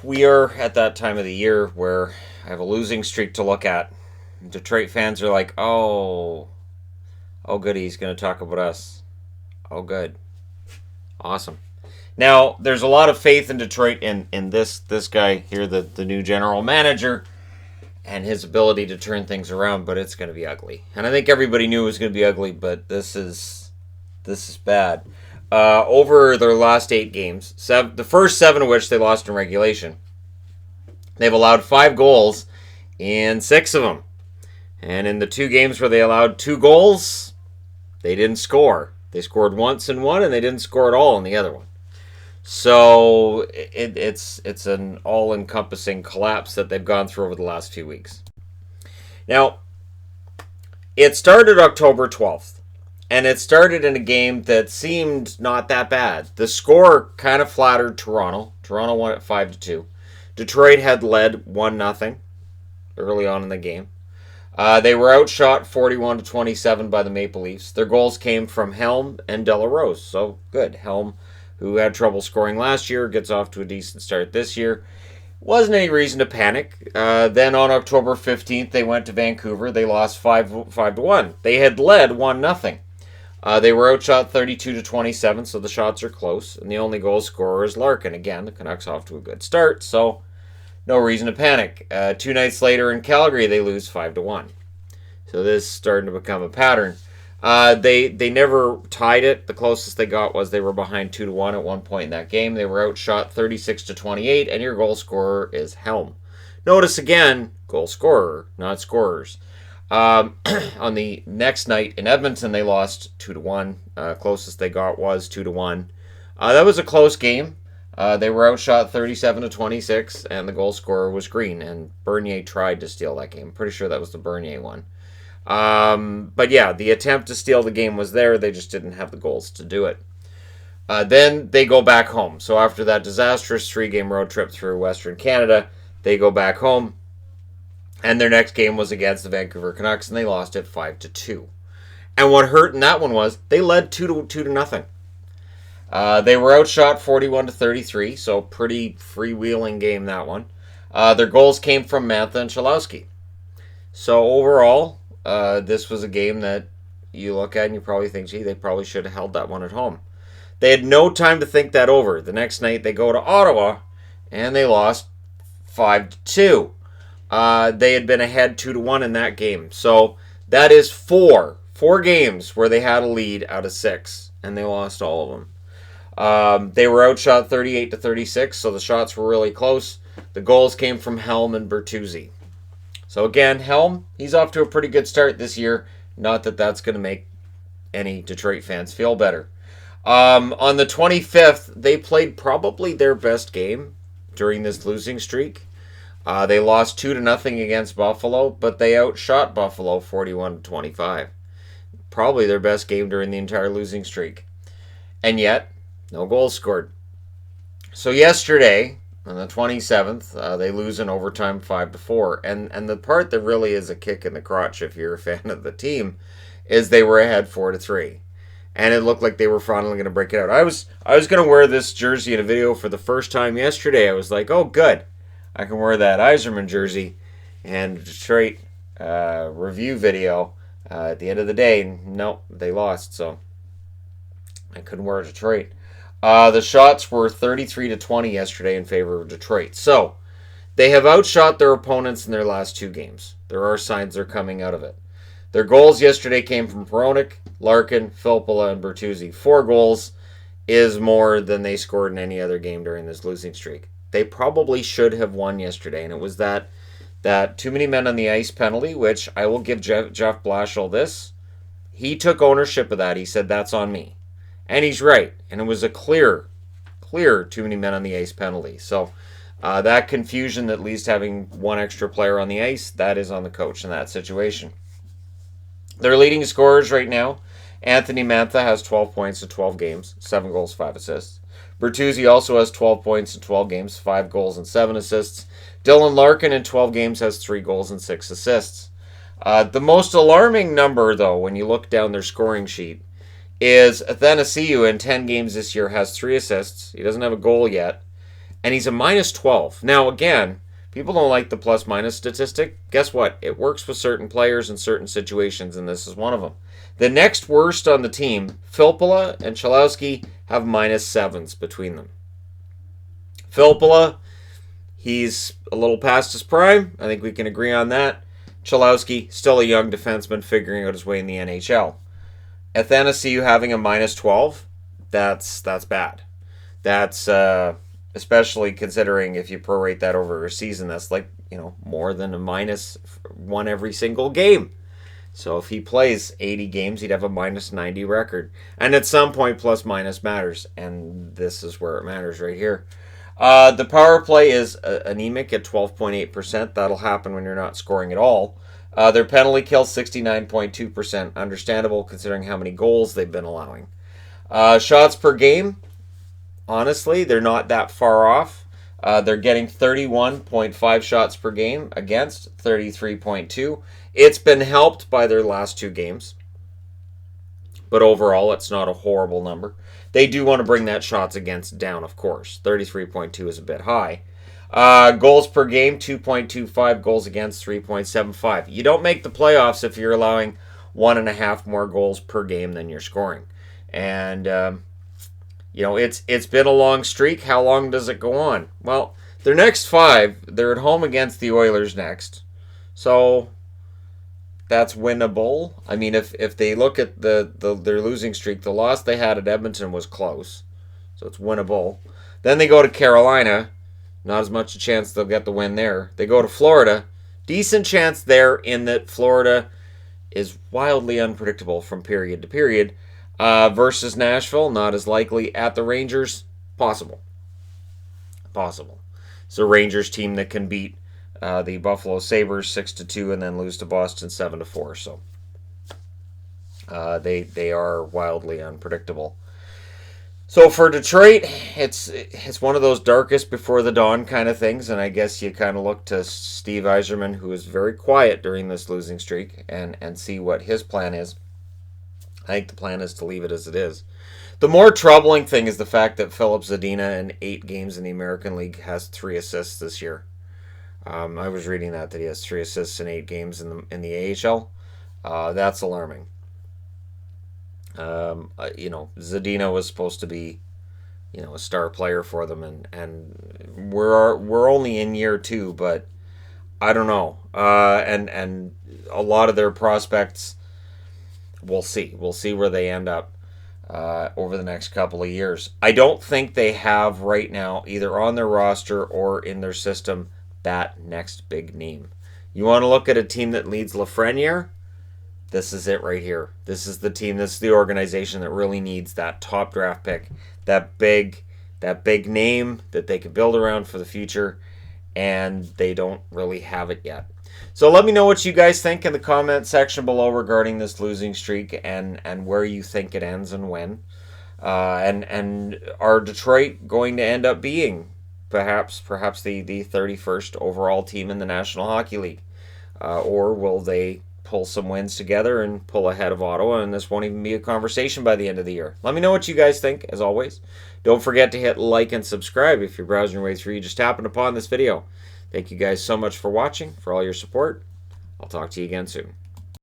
We are at that time of the year where I have a losing streak to look at. Detroit fans are like, oh, good, he's going to talk about us. Oh, good. Awesome. Now, there's a lot of faith in Detroit in this guy here, the new general manager, and his ability to turn things around, but it's going to be ugly. And I think everybody knew it was going to be ugly, but this is bad. Over their last 8 games, the first 7 of which they lost in regulation, they've allowed 5 goals in 6 of them. And in the 2 games where they allowed 2 goals, they didn't score. They scored once in one, and they didn't score at all in the other one. So it's an all-encompassing collapse that they've gone through over the last few weeks. Now, it started October 12th, and it started in a game that seemed not that bad. The score kind of flattered Toronto. Toronto won at 5-2. Detroit had led 1-0 early on in the game. They were outshot 41-27 by the Maple Leafs. Their goals came from Helm and De La Rose. So good. Helm, who had trouble scoring last year, gets off to a decent start this year. Wasn't any reason to panic. Then on October 15th, they went to Vancouver. They lost 5-1. They had led 1-0. They were outshot 32-27, so the shots are close. And the only goal scorer is Larkin. Again, the Canucks off to a good start, so no reason to panic. 2 nights later in Calgary, they lose 5-1. So this is starting to become a pattern. They never tied it. The closest they got was they were behind 2-1 at one point in that game. They were outshot 36-28, and your goal scorer is Helm. Notice again, goal scorer, not scorers. On the next night in Edmonton, they lost 2-1. Closest they got was 2-1. That was a close game. They were outshot 37-26, and the goal scorer was Green. And Bernier tried to steal that game. Pretty sure that was the Bernier one. But yeah, the attempt to steal the game was there. They just didn't have the goals to do it. Then they go back home. So after that disastrous 3-game road trip through Western Canada, they go back home. And their next game was against the Vancouver Canucks, and they lost it 5-2. And what hurt in that one was they led 2-0. They were outshot 41-33, so pretty freewheeling game that one. Their goals came from Mantha and Chalowski. So overall, this was a game that you look at and you probably think, gee, they probably should have held that one at home. They had no time to think that over. The next night they go to Ottawa, and they lost 5-2. They had been ahead 2-1 in that game. So that is 4 games where they had a lead out of 6, and they lost all of them. They were outshot 38-36, so the shots were really close. The goals came from Helm and Bertuzzi. So again, Helm, he's off to a pretty good start this year. Not that that's going to make any Detroit fans feel better. On the 25th, they played probably their best game during this losing streak. They lost 2-0 against Buffalo, but they outshot Buffalo 41-25. Probably their best game during the entire losing streak. And yet, no goals scored. So yesterday, on the 27th, they lose in overtime 5-4. And the part that really is a kick in the crotch if you're a fan of the team is they were ahead 4-3. And it looked like they were finally going to break it out. I was going to wear this jersey in a video for the first time yesterday. I was like, oh, good. I can wear that Yzerman jersey and Detroit review video at the end of the day. Nope, they lost, so I couldn't wear Detroit. The shots were 33-20 yesterday in favor of Detroit. So they have outshot their opponents in their last 2 games. There are signs they're coming out of it. Their goals yesterday came from Peronic, Larkin, Filppula, and Bertuzzi. 4 goals is more than they scored in any other game during this losing streak. They probably should have won yesterday, and it was that too many men on the ice penalty, which I will give Jeff Blashill this. He took ownership of that. He said, that's on me. And he's right. And it was a clear too many men on the ice penalty. So that confusion that leads to having 1 extra player on the ice, that is on the coach in that situation. Their leading scorers right now, Anthony Mantha has 12 points in 12 games, 7 goals, 5 assists. Bertuzzi also has 12 points in 12 games, 5 goals and 7 assists. Dylan Larkin in 12 games has 3 goals and 6 assists. The most alarming number, though, when you look down their scoring sheet, is Athanasiou in 10 games this year has 3 assists. He doesn't have a goal yet. and he's a minus 12. Now, again, people don't like the plus-minus statistic. Guess what? It works with certain players in certain situations, and this is one of them. The next worst on the team, Filppula and Cholowski, have minus 7s between them. Filppula, he's a little past his prime. I think we can agree on that. Cholowski, still a young defenseman figuring out his way in the NHL. Athanasiou having a minus 12, that's bad. That's especially considering if you prorate that over a season, that's like, more than a minus 1 every single game. So if he plays 80 games, he'd have a minus 90 record. And at some point, plus minus matters. And this is where it matters right here. The power play is anemic at 12.8%. That'll happen when you're not scoring at all. Their penalty kill, 69.2%. Understandable considering how many goals they've been allowing. Shots per game, honestly, they're not that far off. They're getting 31.5 shots per game against 33.2. It's been helped by their last 2 games. But overall, it's not a horrible number. They do want to bring that shots against down, of course. 33.2 is a bit high. Goals per game, 2.25. Goals against, 3.75. You don't make the playoffs if you're allowing 1.5 more goals per game than you're scoring. And, it's been a long streak. How long does it go on? Well, their next 5, they're at home against the Oilers next. So that's winnable. I mean, if they look at their losing streak, the loss they had at Edmonton was close. So it's winnable. Then they go to Carolina. Not as much a chance they'll get the win there. They go to Florida. Decent chance there in that Florida is wildly unpredictable from period to period. Versus Nashville, not as likely. At the Rangers, possible. It's a Rangers team that can beat the Buffalo Sabres 6-2 and then lose to Boston 7-4. So they are wildly unpredictable. So for Detroit, it's one of those darkest before the dawn kind of things, and I guess you kind of look to Steve Yzerman, who is very quiet during this losing streak, and see what his plan is. I think the plan is to leave it as it is. The more troubling thing is the fact that Filip Zadina in 8 games in the American League has 3 assists this year. I was reading that he has 3 assists in 8 games in the AHL. That's alarming. Zadina was supposed to be, a star player for them, and we're only in year 2, but I don't know. And a lot of their prospects, we'll see. We'll see where they end up over the next couple of years. I don't think they have right now, either on their roster or in their system, that next big name. You want to look at a team that leads Lafreniere? This is it right here. This is the team, this is the organization that really needs that top draft pick, that big name that they can build around for the future, and they don't really have it yet. So let me know what you guys think in the comment section below regarding this losing streak and where you think it ends and when. And are Detroit going to end up being perhaps the 31st overall team in the National Hockey League? Or will they pull some wins together and pull ahead of Ottawa, and this won't even be a conversation by the end of the year? Let me know what you guys think, as always. Don't forget to hit like and subscribe if you're browsing your way through. You just happened upon this video. Thank you guys so much for watching, for all your support. I'll talk to you again soon.